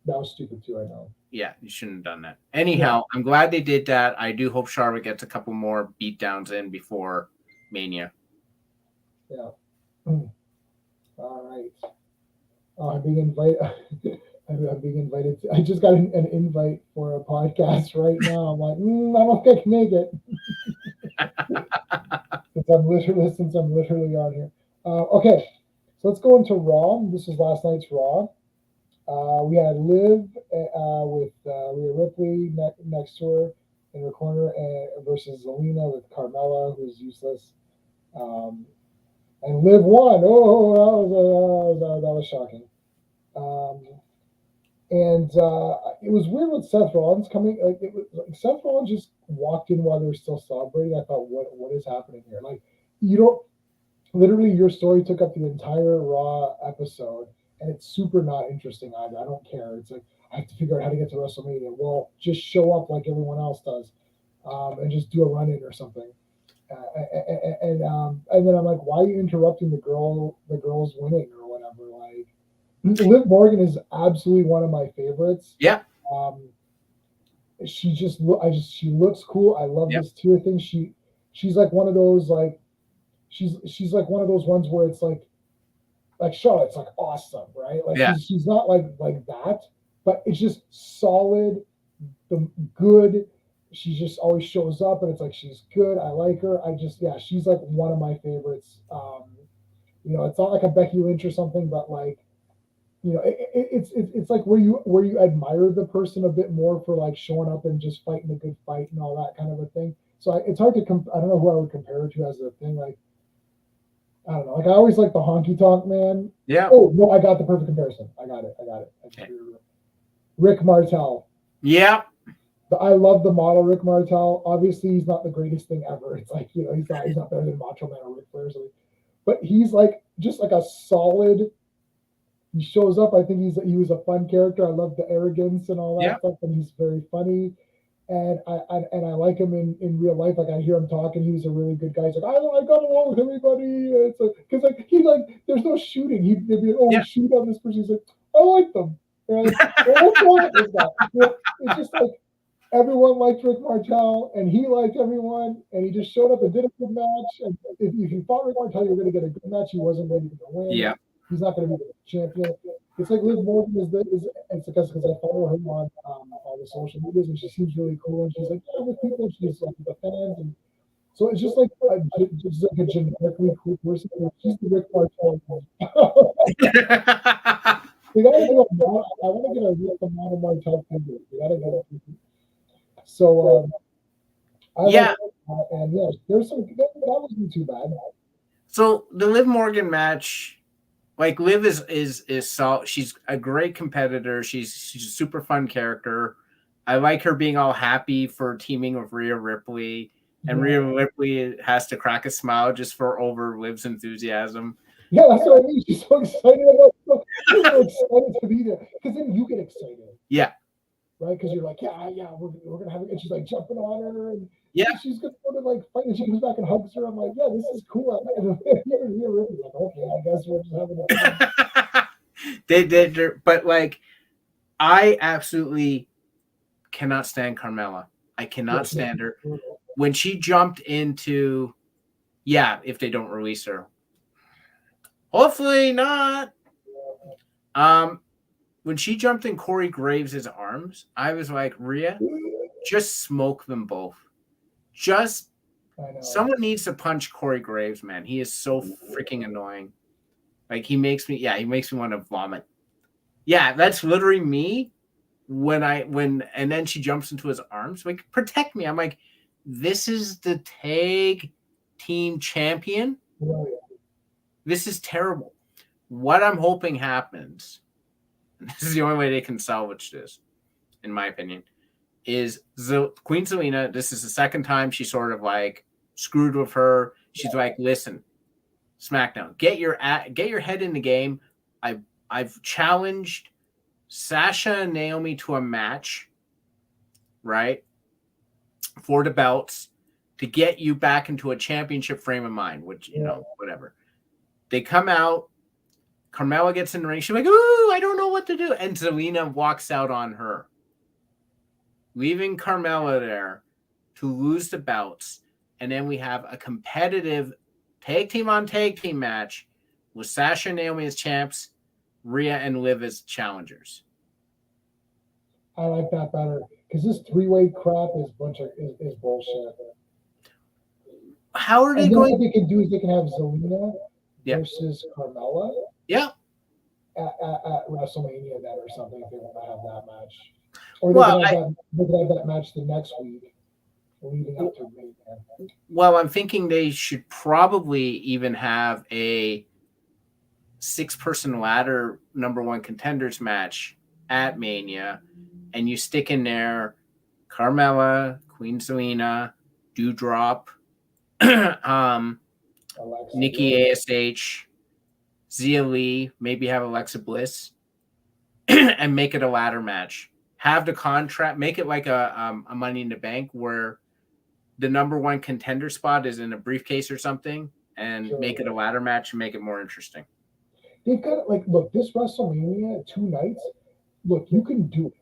That was stupid too, I know. Yeah, you shouldn't have done that. Anyhow, I'm glad they did that. I do hope Charlotte gets a couple more beatdowns in before Mania. Yeah. All right. I'm being invited. I'm being invited. I just got an invite for a podcast right now. I'm like, I don't think I can make it. since I'm literally on here. Okay, so let's go into Raw. This is last night's Raw. We had Liv with Rhea Ripley next to her in her corner, versus Zelina with Carmella, who's useless. And Liv won. That was shocking. And it was weird with Seth Rollins coming. Seth Rollins just walked in while they were still celebrating. I thought, what is happening here? Like, you don't. Literally, your story took up the entire Raw episode. And it's super not interesting either. I don't care. It's like, I have to figure out how to get to WrestleMania. Well, just show up like everyone else does, and just do a run-in or something. And then I'm like, why are you interrupting the girls winning or whatever? Like, Liv Morgan is absolutely one of my favorites. Yeah. She looks cool. I love this tier thing. She's like one of those like she's like one of those ones where it's like Charlotte's like awesome, right? Like Yeah. she's not like that, but it's just solid, the good. She just always shows up, and it's like she's good. I like her. She's like one of my favorites. It's not like a Becky Lynch or something, but like it's like where you admire the person a bit more for like showing up and just fighting a good fight and all that kind of a thing. So it's hard to I don't know who I would compare her to as a thing. Like I don't know. Like I always like the honky tonk man. Yeah. Oh no, I got the perfect comparison. I got it. Okay. Rick Martel. Yeah. I love the model Rick Martel. Obviously, he's not the greatest thing ever. It's like he's not better than Macho Man or Ric Flair, but he's like just like a solid. He shows up. I think he was a fun character. I love the arrogance and all that stuff, and he's very funny. And I like him in real life. Like I hear him talking. He was a really good guy. He's like I got along with everybody. It's like because like he like there's no shooting. They'd be like, oh, shoot on this person. He's like I like them. Right? It's just like everyone liked Rick Martel, and he liked everyone, and he just showed up and did a good match. And if you fought Rick Martel, you're going to get a good match. He wasn't ready to win. Yeah. He's not going to be the champion. It's like Liv Morgan it's because I follow her on all the social medias, and she seems really cool. And she's like, with people, she's like the fans, and so it's just like a generically cool person. She's the Rick Martel. We gotta get I want to get a Rick Martel figure. We gotta get it. So and there's some that wasn't too bad. So the Liv Morgan match, like Liv is so she's a great competitor. She's a super fun character. I like her being all happy for teaming with Rhea Ripley, and Rhea Ripley has to crack a smile just for over Liv's enthusiasm. Yeah, that's what I mean. She's so excited about it. She's so excited to be there because then you get excited. Yeah. Right, because you're like, we're gonna have it, and she's like jumping on her, and she's gonna go to like fight, and she comes back and hugs her. I'm like, yeah, this is cool. Like, okay, I guess we're just having a they did, but like, I absolutely cannot stand Carmella. I cannot stand her when she jumped into. Yeah, if they don't release her, hopefully not. When she jumped in Corey Graves' arms, I was like, Rhea, just smoke them both. Just someone needs to punch Corey Graves, man. He is so freaking annoying. Like he makes me want to vomit. Yeah, that's literally me and then she jumps into his arms, like, protect me. I'm like, this is the tag team champion. This is terrible. What I'm hoping happens, this is the only way they can salvage this, in my opinion, is Queen Zelina. This is the second time she sort of like screwed with her. She's like, listen, SmackDown, get your head in the game. I've challenged Sasha and Naomi to a match, right, for the belts to get you back into a championship frame of mind, which, whatever. They come out. Carmella gets in the ring. She's like, ooh, I don't know what to do. And Zelina walks out on her, leaving Carmella there to lose the belts. And then we have a competitive tag team on tag team match with Sasha and Naomi as champs, Rhea and Liv as challengers. I like that better because this three-way crap is bullshit. How are they going? What they can do is they can have Zelina versus Carmella. Yeah. At WrestleMania or something if they want to have that match. Or they could have that match the next week leading up to Mania. Well, I'm thinking they should probably even have a 6-person ladder number 1 contenders match at Mania, and you stick in there Carmella, Queen Zelina, Dewdrop, Nikki ASH, Zia Lee, maybe have Alexa Bliss, and make it a ladder match. Have the contract, make it like a Money in the Bank where the number 1 contender spot is in a briefcase or something, and make it a ladder match and make it more interesting. They've got look, this WrestleMania 2 nights. Look, you can do it.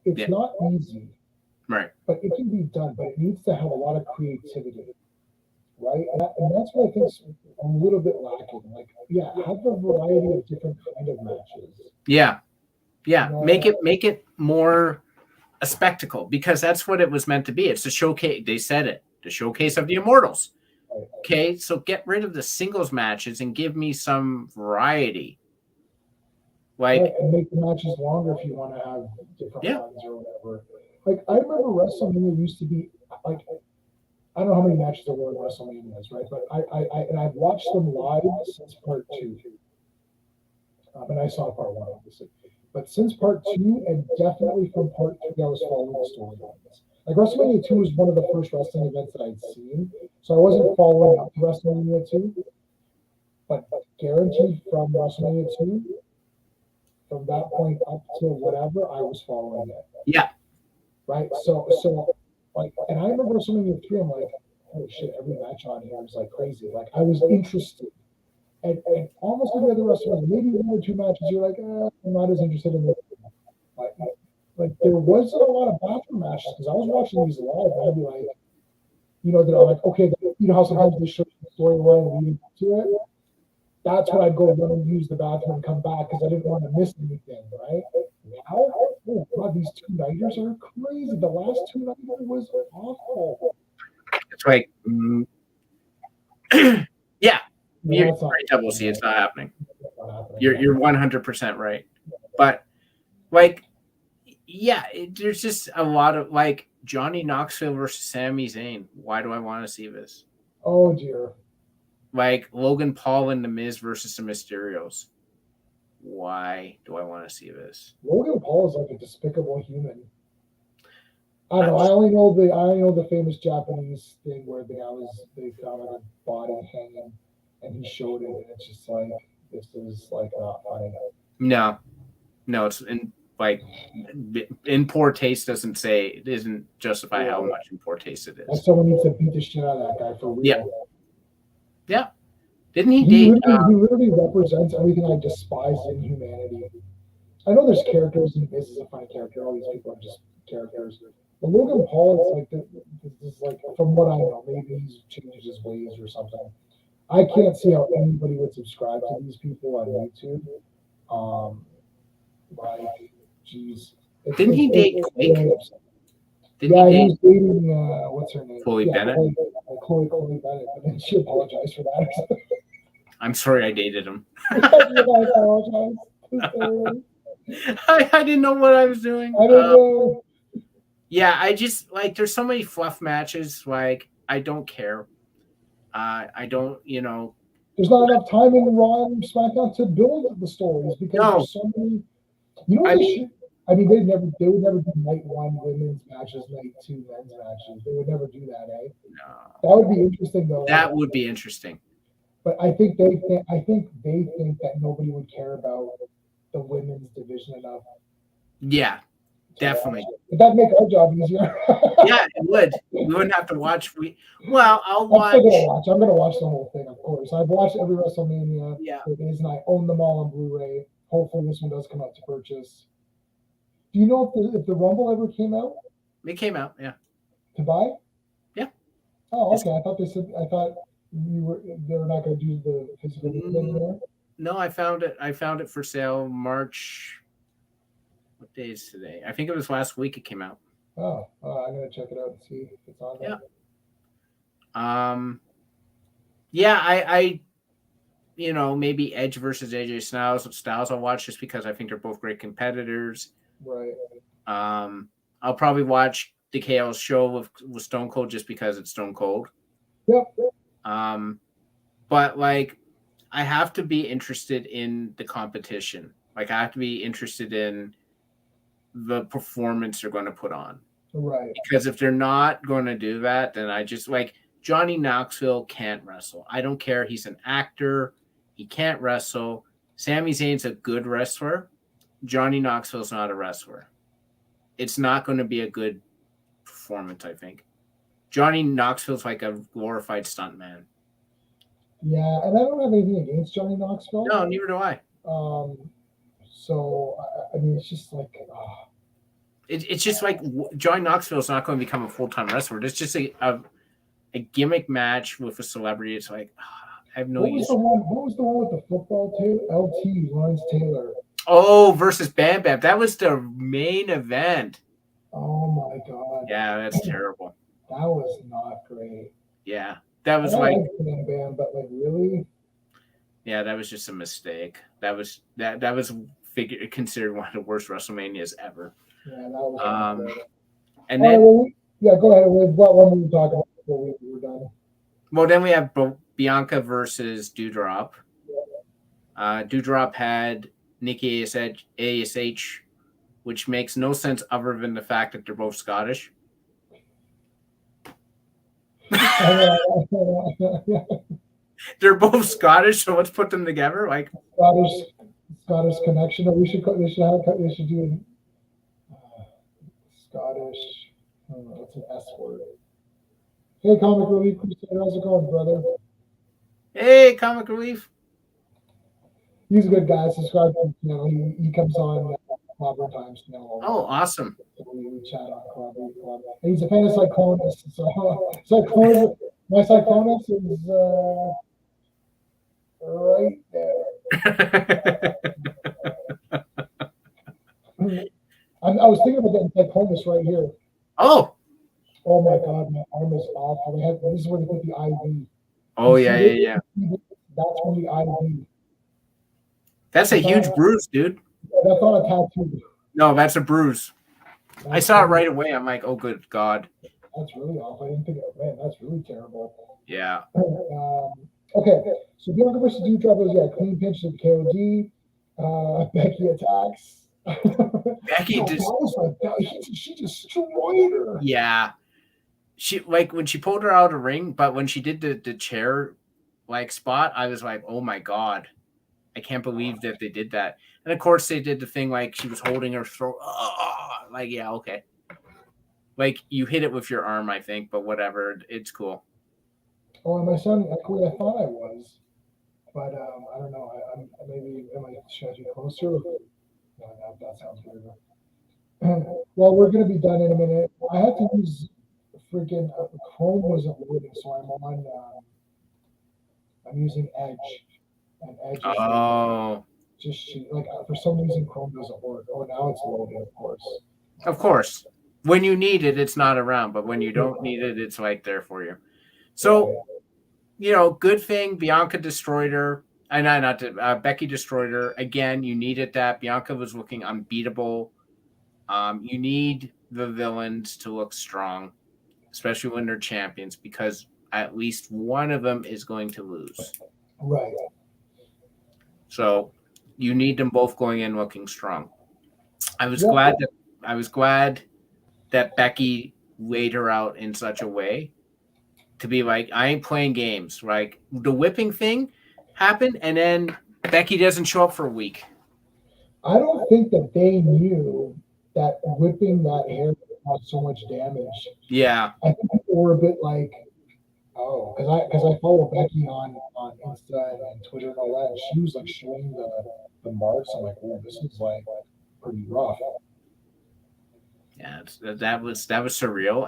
It's not easy, right? But it can be done. But it needs to have a lot of creativity, right? And that's what I think a little bit lacking. Like, yeah, have a variety of different kind of matches. Yeah. You know? Make it more a spectacle, because that's what it was meant to be. It's a showcase. They said it, the showcase of the Immortals. Right. Okay, so get rid of the singles matches and give me some variety. Like, right, and make the matches longer if you want to have different ones or whatever. Like, I remember WrestleMania used to be like, I don't know how many matches there were in WrestleManias, right? But I've watched them live since part 2. And I saw part 1, obviously. But since part 2, and definitely from part 3, I was following the storylines. Like, WrestleMania 2 was one of the first wrestling events that I'd seen, so I wasn't following up to WrestleMania 2. But guaranteed from WrestleMania 2, from that point up to whatever, I was following it. Yeah. Right? So like, and I remember WrestleMania 3, I'm like, holy shit, every match on here is like crazy. Like, I was interested. And almost every other WrestleMania, maybe 1 or 2 matches, you're like, I'm not as interested in this. Like, there wasn't a lot of bathroom matches, because I was watching these live, and I'd be like, they're like, okay, how sometimes they show the storyline leading up to it. That's when I'd go run and use the bathroom and come back, because I didn't want to miss anything, right? Now, oh God, these 2-nighters are crazy. The last 2-nighter was awful. It's like, yeah. You're right, Double C. It's not happening. You're 100% right. But like, yeah, there's just a lot of like Johnny Knoxville versus Sami Zayn. Why do I want to see this? Oh dear. Like Logan Paul and The Miz versus the Mysterios. Why do I want to see this? Logan Paul is like a despicable human. I don't know. I only know the famous Japanese thing where they found like a body hanging, and he showed it, and it's just like, this is like not funny. No, it's in poor taste doesn't justify how much in poor taste it is. Like, someone needs to beat the shit out of that guy for real. Yeah. Didn't he date? He literally represents everything I despise in humanity. I know there's characters, and this is a funny character. All these people are just characters. But Logan Paul, it's like, this is like, from what I know, maybe he's changed his ways or something. I can't see how anybody would subscribe to these people on YouTube. Like, geez. Didn't he date Quake? He was dating, what's her name? Chloe Bennett. Chloe Bennett, but then she apologized for that. I'm sorry I dated him. I apologize. I didn't know what I was doing. I don't know. Yeah, I just like, there's so many fluff matches. Like, I don't care. I don't, There's not enough time in Raw and SmackDown to build the stories, because there's so many. They would never do night 1 women's matches, night 2 men's matches. They would never do that, eh? No. That would be interesting, though. That would be interesting. But I think they think that nobody would care about the women's division enough. Yeah, definitely. But that'd make our job easier. Yeah, it would. We wouldn't have to watch. I'll watch. I'm gonna watch the whole thing, of course. I've watched every WrestleMania. Yeah. And I own them all on Blu-ray. Hopefully, this one does come out to purchase. Do you know if the Rumble ever came out? It came out, yeah. To buy? Yeah. Oh, okay. I thought they were not going to do the physical thing anymore. No, I found it for sale March. What day is today? I think it was last week it came out. Oh, I'm gonna check it out and see if it's on there. Yeah. I maybe Edge versus AJ Styles I'll watch, just because I think they're both great competitors. Right. I'll probably watch the KO's show with Stone Cold, just because it's Stone Cold. Yep. But like, I have to be interested in the competition. Like, I have to be interested in the performance they're going to put on. Right. Because if they're not going to do that, then I just, like, Johnny Knoxville can't wrestle. I don't care. He's an actor. He can't wrestle. Sami Zayn's a good wrestler. Johnny Knoxville's not a wrestler. It's not going to be a good performance, I think. Johnny Knoxville's like a glorified stuntman. Yeah, and I don't have anything against Johnny Knoxville. No, neither do I. So I mean, it's just like, it's just like Johnny Knoxville's not going to become a full-time wrestler. It's just a gimmick match with a celebrity. It's like, I have no What was use. the one? What was the one with the football too? LT Lawrence Taylor. Oh, versus Bam Bam. That was the main event. Oh my god. Yeah, that's terrible. That was not great. Yeah, that was I like, like Bam Bam, but like really, yeah, that was just a mistake. That was considered one of the worst WrestleManias ever. yeah, that was not Um, good. and All right, then, well, yeah, go ahead. What one were you talking about before we were done? well, then we have Bianca versus Dewdrop. Dewdrop had Nikki ASH, which makes no sense other than the fact that they're both Scottish. They're both Scottish, so let's put them together. Like Scottish connection. Or we should do Scottish. What's an S word? Hey, Comic Relief Crusader, how's it going, brother? Hey, Comic Relief. He's a good guy. Subscribe to him. You know, he comes on Clobberin times now. Oh, awesome. We chat on Clobberin. And he's a fan of Cyclonus. So Cyclonus, my Cyclonus is right there. I was thinking about getting Cyclonus right here. Oh. Oh my God, my arm is awful. This is where they put the IV. Oh yeah. That's from the IV. That's a huge bruise, dude. That's not a tattoo. No, that's a bruise. I saw it right away. I'm like, oh, good God. That's really awful. I didn't think of it. Man, that's really terrible. Yeah. Okay, so Bianca versus Dewdrop was, clean pinch of KOD. Becky attacks. Becky she destroyed her. Yeah. She, like, when she pulled her out of the ring, but when she did the chair, like, spot, I was like, oh, my God. I can't believe that they did that. And, of course, they did the thing like she was holding her throat. Like, yeah, okay. Like, you hit it with your arm, I think, but whatever. It's cool. Oh, am I sounding echoey? I thought I was. But I don't know. Should I be closer? No, that sounds weird. Well, we're going to be done in a minute. I had to use freaking Chrome wasn't loading, so I'm using Edge. And Edge is for some reason Chrome doesn't work. Oh, now it's loading, of course. Of course. When you need it, it's not around, but when you don't need it, it's right there for you. So, good thing Bianca destroyed her. Becky destroyed her. Again, you needed that. Bianca was looking unbeatable. You need the villains to look strong, especially when they're champions, because at least one of them is going to lose. Right. So you need them both going in looking strong. I was glad that Becky laid her out in such a way to be like, I ain't playing games. Like, the whipping thing happened, and then Becky doesn't show up for a week. I don't think that they knew that whipping that hair caused so much damage. Yeah. I think people were a bit like, oh, because I follow Becky on Insta and Twitter and all that, and she was like showing the marks. I'm like, oh, this is like pretty rough. Yeah, that was surreal.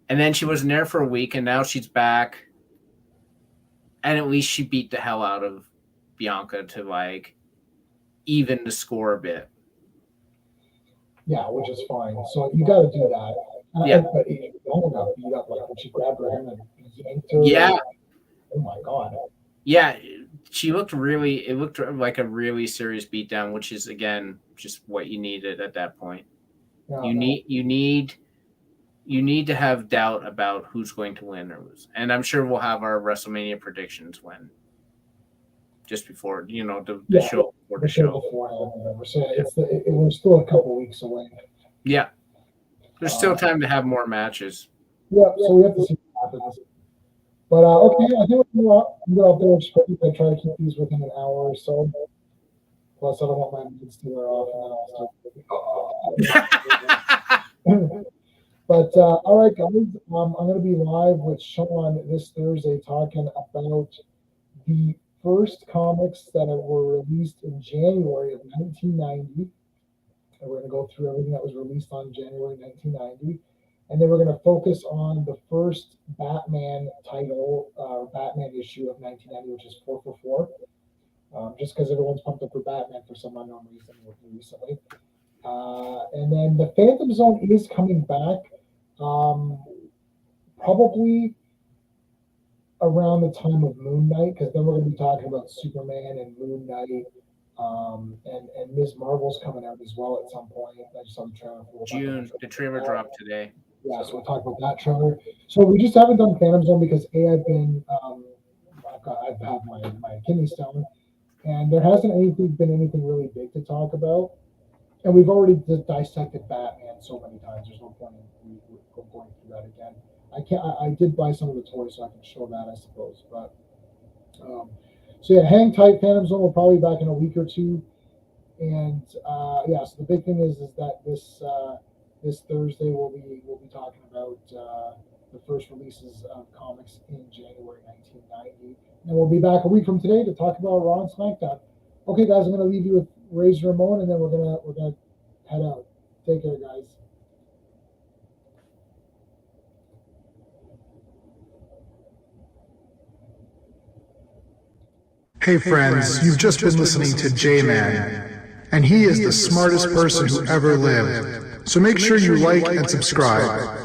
And then she wasn't there for a week, and now she's back. And at least she beat the hell out of Bianca to like even the score a bit. Yeah, which is fine. So you got to do that. But you don't got beat up like when she grabbed her hand and yanked her. Yeah. Like, oh my God. Yeah, she looked it looked like a really serious beatdown, which is again just what you needed at that point. You need to have doubt about who's going to win or lose. And I'm sure we'll have our WrestleMania predictions just before, the show before the show. We're still a couple weeks away. Yeah. There's still time to have more matches. Yeah, so we have to see what happens. But okay, I think we're up there. I try to keep these within an hour or so. Plus, I don't want my minds to wear off, and then I'll start. But all right, guys, I'm going to be live with Sean this Thursday talking about the first comics that were released in January of 1990. And we're going to go through everything that was released on January 1990. and then we're going to focus on the first Batman title, Batman issue of 1990, which is 444. Just because everyone's pumped up for Batman for some unknown reason recently. And then the Phantom Zone is coming back, probably around the time of Moon Knight, because then we're going to be talking about Superman and Moon Knight, and Ms. Marvel's coming out as well at some point. I just saw the trailer for June. The trailer dropped today. Yeah, so we'll talk about that trailer. So we just haven't done Phantom Zone because I've been I've had my kidney stone, and there hasn't been anything really big to talk about. And we've already dissected Batman so many times. There's no point in going through that again. I did buy some of the toys, so I can show that, I suppose. But so yeah, hang tight. Phantom Zone will probably be back in a week or two. And yeah, so the big thing is that this Thursday we'll be talking about the first releases of comics in January 1990, and we'll be back a week from today to talk about Raw and SmackDown. Okay, guys, I'm going to leave you with Razor Ramon, and then we're gonna head out. Take care, guys. Hey friends, you've just been listening to J-Man, and he is the smartest person who ever lived. So make sure you like and subscribe.